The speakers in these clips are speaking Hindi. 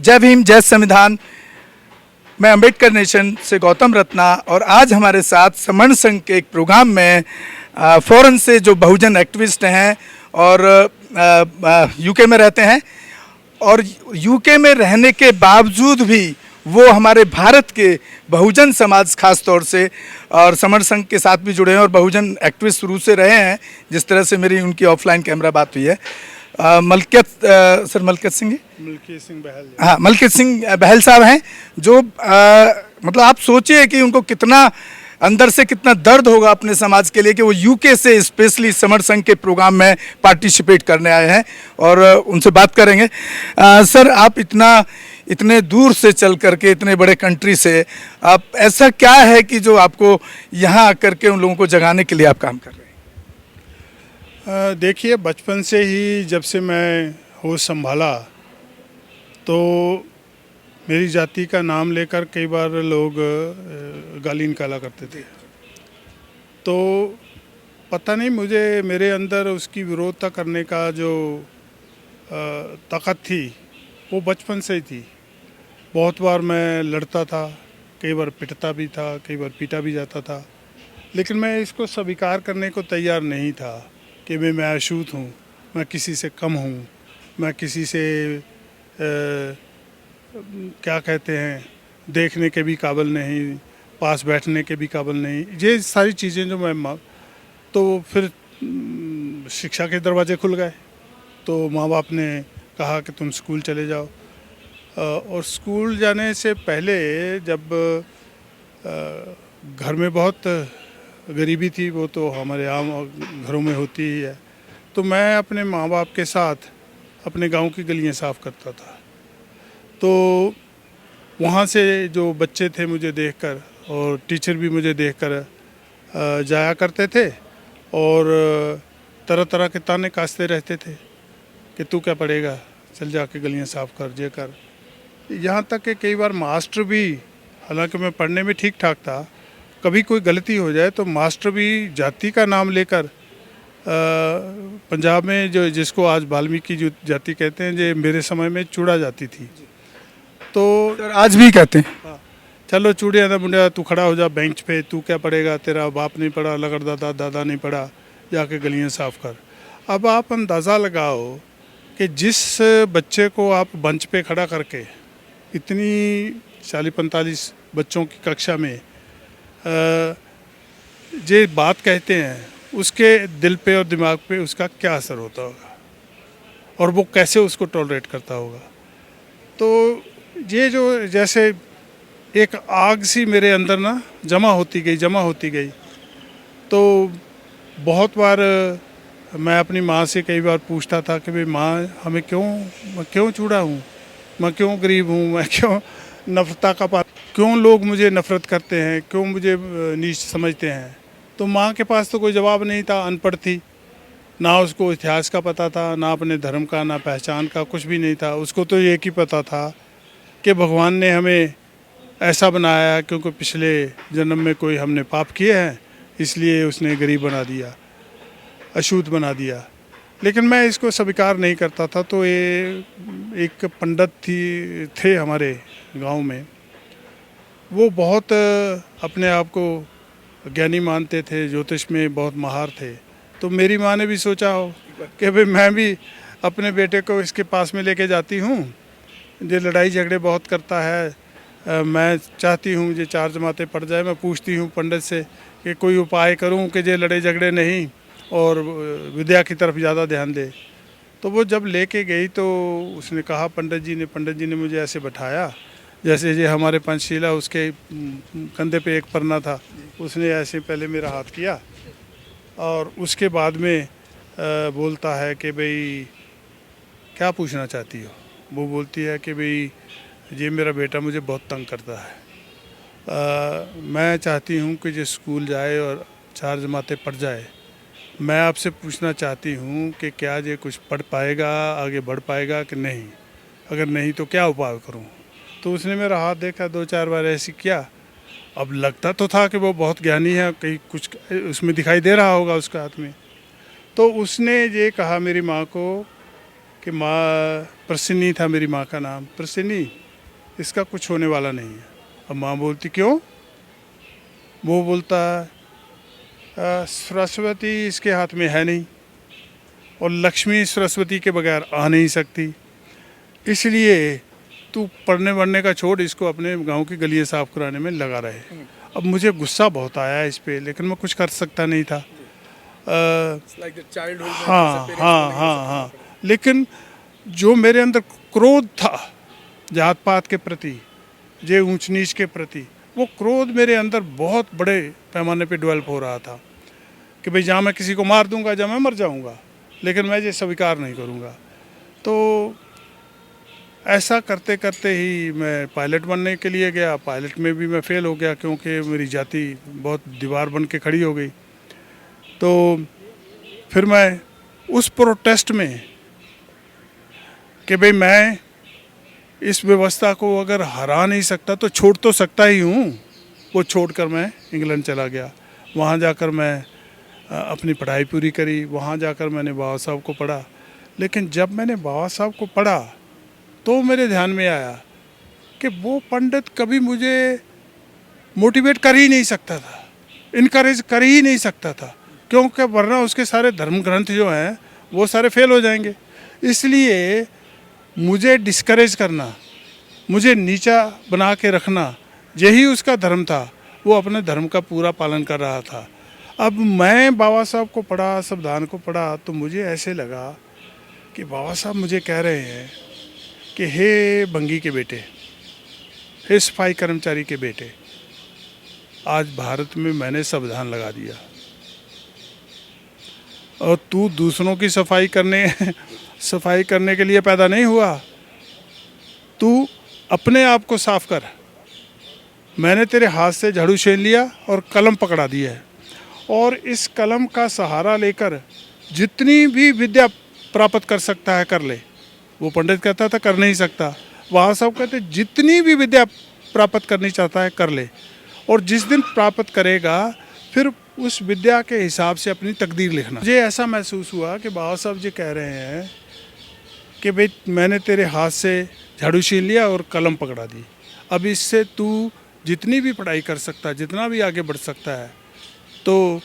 जय भीम, जय संविधान। मैं अंबेडकर नेशन से गौतम रत्ना और आज हमारे साथ समर्ण संघ के एक प्रोग्राम में फॉरेन से जो बहुजन एक्टिविस्ट हैं और यूके में रहते हैं और यूके में रहने के बावजूद भी वो हमारे भारत के बहुजन समाज खास तौर से और समर्ण संघ के साथ भी जुड़े हैं और बहुजन एक्टिविस्ट शुरू से रहे हैं, जिस तरह से मेरी उनकी ऑफलाइन कैमरा बात हुई है। मलकियत सिंह बहल, हाँ मलकियत सिंह बहल साहब हैं जो मतलब आप सोचिए कि उनको कितना अंदर से कितना दर्द होगा अपने समाज के लिए कि वो यूके से स्पेशली समर्ण संघ के प्रोग्राम में पार्टिसिपेट करने आए हैं और उनसे बात करेंगे। सर, आप इतने दूर से चल करके इतने बड़े कंट्री से आप ऐसा क्या है कि जो आपको यहाँ आकर के उन लोगों को जगाने के लिए आप काम कर रहे हैं? देखिए, बचपन से ही जब से मैं होश संभाला तो मेरी जाति का नाम लेकर कई बार लोग गाली निकाला करते थे। तो पता नहीं मुझे मेरे अंदर उसकी विरोधता करने का जो ताकत थी वो बचपन से ही थी। बहुत बार मैं लड़ता था, कई बार पिटता भी था, कई बार पीटा भी जाता था, लेकिन मैं इसको स्वीकार करने को तैयार नहीं था कि मैं अछूत हूँ, मैं किसी से कम हूँ, मैं किसी से क्या कहते हैं देखने के भी काबिल नहीं, पास बैठने के भी काबिल नहीं। ये सारी चीज़ें जो मैं तो फिर शिक्षा के दरवाजे खुल गए। तो माँ बाप ने कहा कि तुम स्कूल चले जाओ। और स्कूल जाने से पहले जब घर में बहुत गरीबी थी, वो तो हमारे आम घरों में होती ही है, तो मैं अपने माँ बाप के साथ अपने गांव की गलियां साफ़ करता था। तो वहाँ से जो बच्चे थे मुझे देखकर और टीचर भी मुझे देखकर जाया करते थे और तरह तरह के ताने कसते रहते थे कि तू क्या पढ़ेगा, चल जाके गलियां साफ़ कर, जे कर। यहाँ तक कि कई बार मास्टर भी, हालांकि मैं पढ़ने में ठीक ठाक था, कभी कोई गलती हो जाए तो मास्टर भी जाति का नाम लेकर पंजाब में जो जिसको आज वाल्मीकि जो जाति कहते हैं, जो मेरे समय में चूड़ा जाती थी, तो आज भी कहते हैं हाँ, चलो चूड़िया ना मुंडिया, तू खड़ा हो जा बेंच पे, तू क्या पढ़ेगा, तेरा बाप नहीं पढ़ा, लगड़ दादा दादा नहीं पढ़ा, जाके गलियां साफ़ कर। अब आप अंदाज़ा लगाओ कि जिस बच्चे को आप बेंच पे खड़ा करके इतनी 40-45 बच्चों की कक्षा में ये बात कहते हैं, उसके दिल पे और दिमाग पे उसका क्या असर होता होगा और वो कैसे उसको टॉलरेट करता होगा। तो ये जो जैसे एक आग सी मेरे अंदर ना जमा होती गई। तो बहुत बार मैं अपनी माँ से कई बार पूछता था कि भाई माँ, मैं क्यों चूड़ा हूँ, मैं क्यों गरीब हूँ, मैं क्यों नफरता का पात्र, क्यों लोग मुझे नफ़रत करते हैं, क्यों मुझे नीच समझते हैं। तो माँ के पास तो कोई जवाब नहीं था, अनपढ़ थी, ना उसको इतिहास का पता था, ना अपने धर्म का, ना पहचान का, कुछ भी नहीं था। उसको तो एक ही पता था कि भगवान ने हमें ऐसा बनाया क्योंकि पिछले जन्म में कोई हमने पाप किए हैं, इसलिए उसने गरीब बना दिया, अछूत बना दिया। लेकिन मैं इसको स्वीकार नहीं करता था। तो ये एक पंडित थे हमारे गांव में, वो बहुत अपने आप को ज्ञानी मानते थे, ज्योतिष में बहुत माहिर थे। तो मेरी माँ ने भी सोचा हो कि भाई मैं भी अपने बेटे को इसके पास में लेके जाती हूँ, ये लड़ाई झगड़े बहुत करता है, मैं चाहती हूँ ये 4 जमातें पढ़ जाए। मैं पूछती हूँ पंडित से कि कोई उपाय करूँ कि ये लड़ाई झगड़े नहीं और विद्या की तरफ ज़्यादा ध्यान दे। तो वो जब लेके गई तो उसने कहा, पंडित जी ने मुझे ऐसे बैठाया जैसे ये हमारे पंचशीला, उसके कंधे पे एक पन्ना था, उसने ऐसे पहले मेरा हाथ किया और उसके बाद में बोलता है कि भाई क्या पूछना चाहती हो। वो बोलती है कि भाई ये मेरा बेटा मुझे बहुत तंग करता है, मैं चाहती हूँ कि ये स्कूल जाए और 4 जमातें पढ़ जाए। मैं आपसे पूछना चाहती हूँ कि क्या ये कुछ पढ़ पाएगा, आगे बढ़ पाएगा कि नहीं, अगर नहीं तो क्या उपाय करूँ। तो उसने मेरा हाथ देखा, 2-4 बार ऐसे किया। अब लगता तो था कि वो बहुत ज्ञानी है, कहीं कुछ उसमें दिखाई दे रहा होगा उसके हाथ में। तो उसने ये कहा मेरी माँ को कि माँ प्रसन्नी था, मेरी माँ का नाम प्रसन्नी, इसका कुछ होने वाला नहीं है। अब माँ बोलती क्यों? वो बोलता सरस्वती इसके हाथ में है नहीं और लक्ष्मी सरस्वती के बगैर आ नहीं सकती, इसलिए तू पढ़ने वढ़ने का छोड़, इसको अपने गांव की गलियां साफ कराने में लगा रहे। अब मुझे गुस्सा बहुत आया इस पे, लेकिन मैं कुछ कर सकता नहीं था। हाँ हाँ हाँ हाँ, लेकिन जो मेरे अंदर क्रोध था जात पात के प्रति, जे ऊंच नीच के प्रति, वो क्रोध मेरे अंदर बहुत बड़े पैमाने पे डेवलप हो रहा था कि भाई जहाँ मैं किसी को मार दूंगा, जहाँ मैं मर जाऊंगा, लेकिन मैं ये स्वीकार नहीं करूंगा। तो ऐसा करते करते ही मैं पायलट बनने के लिए गया। पायलट में भी मैं फेल हो गया क्योंकि मेरी जाति बहुत दीवार बन के खड़ी हो गई। तो फिर मैं उस प्रोटेस्ट में कि भाई मैं इस व्यवस्था को अगर हरा नहीं सकता तो छोड़ तो सकता ही हूँ, वो छोड़कर मैं इंग्लैंड चला गया। वहाँ जाकर मैं अपनी पढ़ाई पूरी करी। वहाँ जाकर मैंने बाबा साहब को पढ़ा। लेकिन जब मैंने बाबा साहब को पढ़ा तो मेरे ध्यान में आया कि वो पंडित कभी मुझे मोटिवेट कर ही नहीं सकता था, इनकरेज कर ही नहीं सकता था, क्योंकि वरना उसके सारे धर्म ग्रंथ जो हैं वो सारे फेल हो जाएंगे। इसलिए मुझे डिस्करेज करना, मुझे नीचा बना के रखना, यही उसका धर्म था। वो अपने धर्म का पूरा पालन कर रहा था। अब मैं बाबा साहब को पढ़ा, संविधान को पढ़ा, तो मुझे ऐसे लगा कि बाबा साहब मुझे कह रहे हैं कि हे बंगी के बेटे, हे सफाई कर्मचारी के बेटे, आज भारत में मैंने संविधान लगा दिया और तू दूसरों की सफाई करने के लिए पैदा नहीं हुआ। तू अपने आप को साफ कर। मैंने तेरे हाथ से झाड़ू छीन लिया और कलम पकड़ा दिया है, और इस कलम का सहारा लेकर जितनी भी विद्या प्राप्त कर सकता है कर ले। वो पंडित कहता था कर नहीं सकता, वहाँ सब कहते जितनी भी विद्या प्राप्त करनी चाहता है कर ले, और जिस दिन प्राप्त करेगा फिर उस विद्या के हिसाब से अपनी तकदीर लिखना। मुझे ऐसा महसूस हुआ कि बाबा साहब जी कह रहे हैं कि भाई मैंने तेरे हाथ से झाड़ू छीन लिया और कलम पकड़ा दी, अब इससे तू जितनी भी पढ़ाई कर सकता है, जितना भी आगे बढ़ सकता है, तो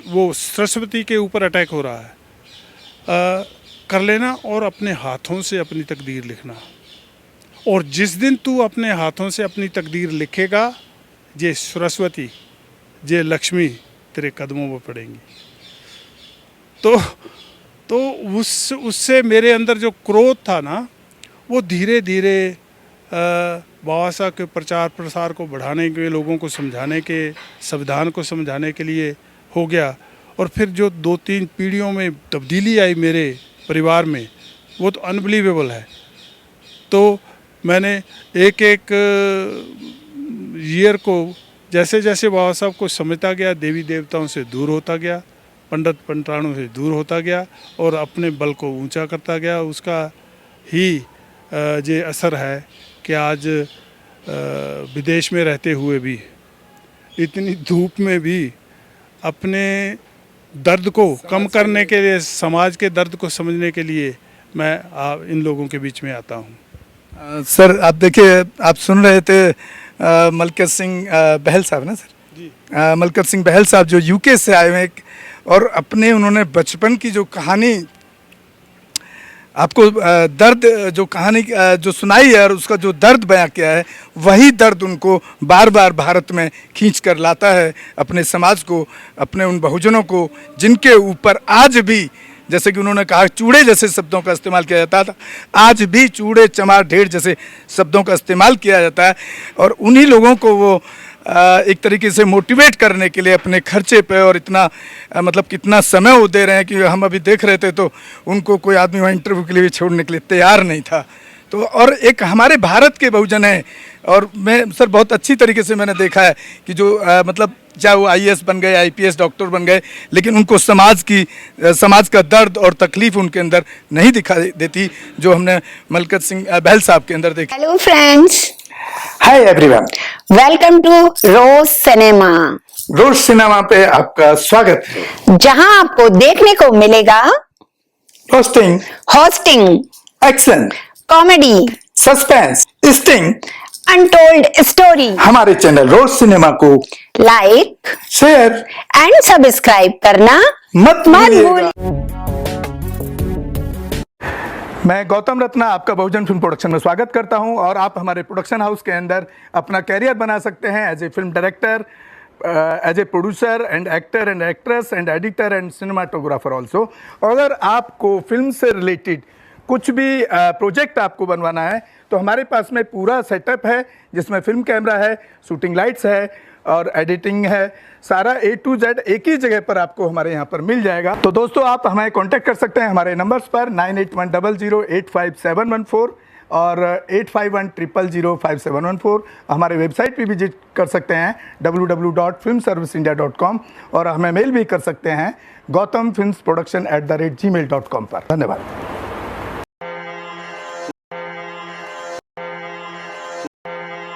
वो सरस्वती के ऊपर अटैक हो रहा है, कर लेना और अपने हाथों से अपनी तकदीर लिखना। और जिस दिन तू अपने हाथों से अपनी तकदीर लिखेगा, ये सरस्वती, ये लक्ष्मी तेरे कदमों में पड़ेंगी। तो उससे मेरे अंदर जो क्रोध था ना, वो धीरे धीरे बाबा साहब के प्रचार प्रसार को बढ़ाने के, लोगों को समझाने के, संविधान को समझाने के लिए हो गया। और फिर जो 2-3 पीढ़ियों में तब्दीली आई मेरे परिवार में, वो तो अनबिलीवेबल है। तो मैंने एक एक ईयर को जैसे जैसे बाबा साहब को समझता गया, देवी देवताओं से दूर होता गया, पंडित पंडिताणों से दूर होता गया और अपने बल को ऊंचा करता गया। उसका ही ये असर है कि आज विदेश में रहते हुए भी, इतनी धूप में भी अपने दर्द को कम करने के लिए, समाज के दर्द को समझने के लिए मैं इन लोगों के बीच में आता हूँ। सर आप देखिए, आप सुन रहे थे मलकत सिंह बहल साहब ना सर जी। मलकत सिंह बहल साहब जो यूके से आए हुए, और अपने उन्होंने बचपन की जो कहानी आपको दर्द जो कहानी जो सुनाई है और उसका जो दर्द बयां किया है, वही दर्द उनको बार बार भारत में खींच कर लाता है, अपने समाज को, अपने उन बहुजनों को जिनके ऊपर आज भी, जैसे कि उन्होंने कहा, चूड़े जैसे शब्दों का इस्तेमाल किया जाता था, आज भी चूड़े चमार ढेर जैसे शब्दों का इस्तेमाल किया जाता है। और उन्हीं लोगों को वो एक तरीके से मोटिवेट करने के लिए अपने खर्चे पे, और इतना मतलब कितना समय वो दे रहे हैं कि हम अभी देख रहे थे तो उनको कोई आदमी वहाँ इंटरव्यू के लिए भी छोड़ने के लिए तैयार नहीं था। तो और एक हमारे भारत के बहुजन हैं, और मैं सर बहुत अच्छी तरीके से मैंने देखा है कि जो मतलब चाहे वो IAS बन गए, IPS डॉक्टर बन गए, लेकिन उनको समाज का दर्द और तकलीफ उनके अंदर नहीं दिखाई देती, जो हमने मलकत सिंह बहल साहब के अंदर देखी। Hello friends, hi everyone, welcome to Rose Cinema. Rose Cinema पे आपका स्वागत है, जहां आपको देखने को मिलेगा roasting, hosting, action, comedy, suspense, sting. untold story. हमारे चैनल रोज सिनेमा को Like शेयर and subscribe करना मत मत भूलिएगा। भूलिए। मैं गौतम रत्ना आपका बहुजन फिल्म प्रोडक्शन में स्वागत करता हूं और आप हमारे प्रोडक्शन हाउस के अंदर अपना कैरियर बना सकते हैं as a film director, as a producer and actor and actress and editor and cinematographer also. अगर आपको फिल्म से रिलेटेड कुछ भी प्रोजेक्ट आपको बनवाना है तो हमारे पास में पूरा सेटअप है, जिसमें फिल्म कैमरा है, शूटिंग लाइट्स है और एडिटिंग है। सारा A to Z एक ही जगह पर आपको हमारे यहाँ पर मिल जाएगा। तो दोस्तों, आप हमें कांटेक्ट कर सकते हैं हमारे नंबर्स पर 9810085714 और 8510005714। हमारे वेबसाइट पे विजिट कर सकते हैं www.filmserviceindia.com और हमें मेल भी कर सकते हैं gautamfilmsproduction@gmail.com पर। धन्यवाद।